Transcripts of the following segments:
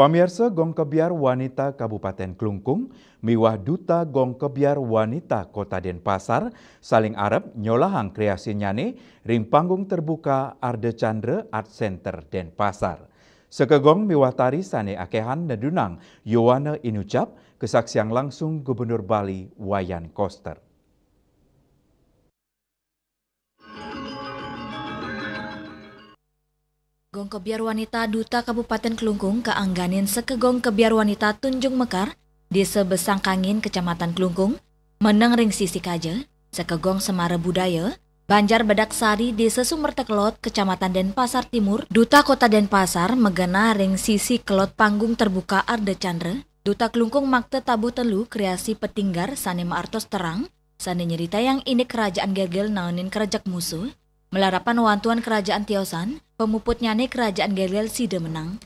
Pamirsa Gong Kebiar Wanita Kabupaten Klungkung, miwah Duta Gong Kebiar Wanita Kota Denpasar, saling arep nyolahang kreasi nyane ring panggung terbuka Arde Chandra Art Center Denpasar. Sekegong miwah tari sane akehan nedunang Yowana Inucap, kesaksian langsung Gubernur Bali Wayan Koster. Gong Kebiar Wanita Duta Kabupaten Klungkung keangganin sekegong Kebiar Wanita Tunjung Mekar, Desa Besangkangin, Kecamatan Klungkung, meneng ring sisi kaja, sekegong Semara Budaya, Banjar Bedaksari, Desa Sumertekelot, Kecamatan Denpasar Timur, Duta Kota Denpasar, megana ring sisi kelot panggung terbuka Arde Chandra, Duta Klungkung makte tabuh telu kreasi petinggar sane maartos terang, sane nyerita yang ini kerajaan gegel naonin kerajak musuh, melarapan wantuan kerajaan Tiosan, pemuput nyane kerajaan Gelgel sida menang.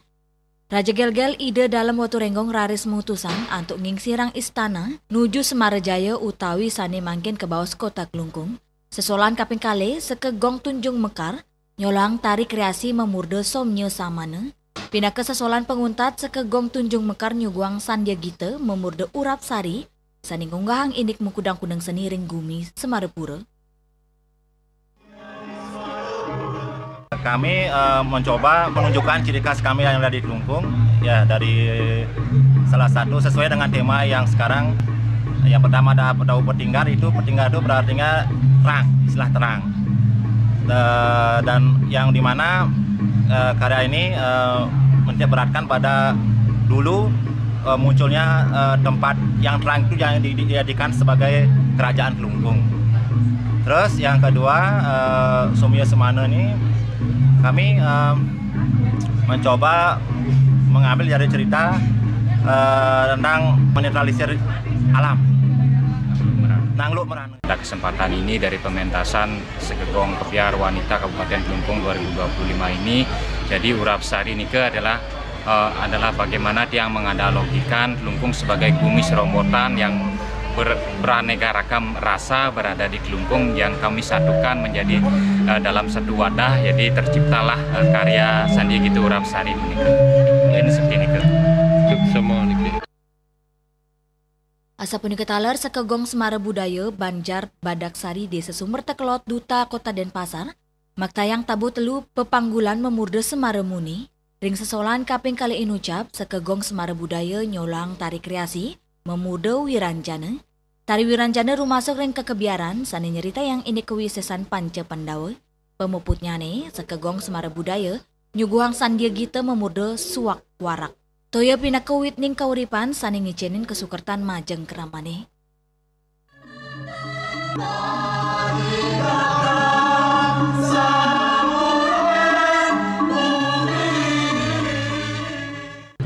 Raja Gelgel ide dalam waktu renggong raris mutusan antuk ngingsirang istana nuju Semarajaya utawi sane mangkin ke bawah kota Klungkung. Sesolan kaping kale sekegong Tunjung Mekar nyolang tari kreasi memurde somnyo samana. Pindah ke sesolan penguntat sekegong Tunjung Mekar nyuguang Sandia Gita memurde urap sari saning unggahang indik mukudang-kudang seni ring gumi Semarapura. Kami mencoba menunjukkan ciri khas kami yang ada di Klungkung, ya dari salah satu sesuai dengan tema yang sekarang. Yang pertama ada petinggar itu berartinya terang, istilah terang. Dan yang dimana karya ini menitikberatkan pada dulu munculnya tempat yang terang itu yang dijadikan sebagai kerajaan Klungkung. Terus yang kedua Somya Semana ini kami mencoba mengambil dari cerita tentang menetralisir alam. Nangluk merana. Pada kesempatan ini dari pementasan Sekegong Kebiar Wanita Kabupaten Klungkung 2025 ini, jadi urap sari nike adalah bagaimana dia menganalogikan Klungkung sebagai bumi serombotan yang beraneka ragam rasa berada di Klungkung yang kami satukan menjadi dalam satu wadah. Jadi terciptalah karya Sandia Gita urap sari ini seperti ini. Semua ini. Asa punika taler sekegong Semara Budaya Banjar Badaksari Desa Sumertekelot Duta Kota Denpasar maktayang tabu telu pepanggulan memurde Semara Muni ring sesolan kaping kali inucap sekegong Semara Budaya nyolang tari kreasi memurde Wiranjana. Tari Wiranjana rumasuk ring kekebiaran sane nyerita yang ini kewisesan Panca Pandawa. Pemuputnya nih sekegong Semara Budaya nyuguhang Sandia Gita memurde Suwak Warak. Toya pinakawit ning kauripan sane ngicenin kesukertan majeng keramane.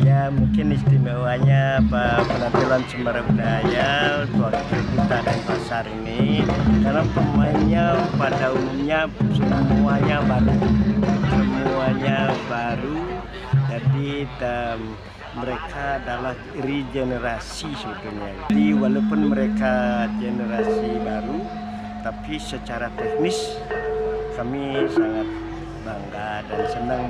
Ya mungkin istimewanya penampilan Semara Budaya waktu Duta Denpasar ini karena pemainnya pada umumnya semuanya baru, jadi mereka adalah regenerasi sebetulnya. Jadi walaupun mereka generasi baru, tapi secara teknis kami sangat bangga dan senang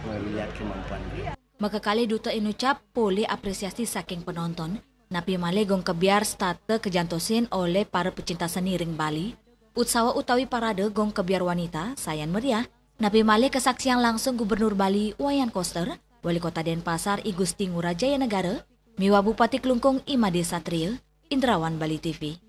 melihat kemampuannya. Maka kali Duta inucap boleh apresiasi saking penonton, napi male Gong Kebiar state kejantosin oleh para pecinta seni ring Bali. Utsawa utawi parade Gong Kebiar Wanita sayan meriah, napi male kesaksian langsung Gubernur Bali Wayan Koster, Wali Kota Denpasar I Gusti Ngurah Jaya Negara, miwa Bupati Klungkung Imade Satria, Indrawan Bali TV.